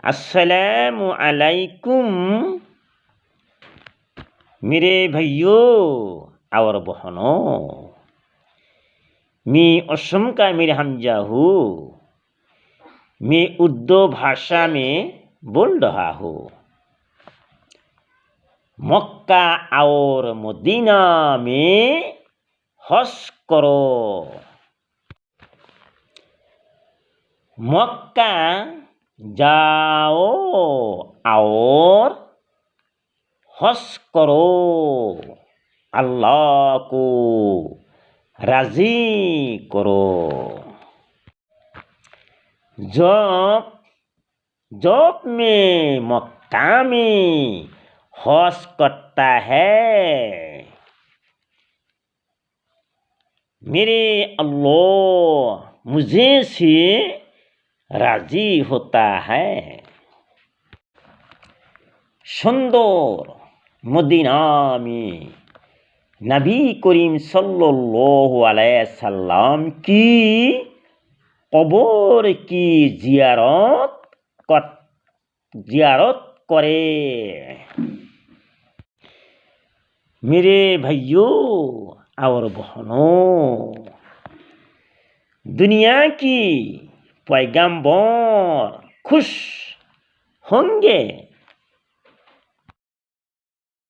अस्सलामु अलैकुम मेरे भाइयों और बहनों। मैं असम का मेरे हमजा हूँ। मैं उर्दू भाषा में बोल रहा हूँ। मक्का और मदीना में हज करो। मक्का जाओ और हज करो, अल्लाह को राजी करो। जब मैं मक्का में हज करता है, मेरे अल्लाह मुझे से राजी होता है। सुंदर मदीना में नबी करीम सल्लल्लाहु अलैहि वसल्लम की कब्र की जियारत करे। मेरे भाइयों और बहनों, दुनिया की पैगंबर खुश होंगे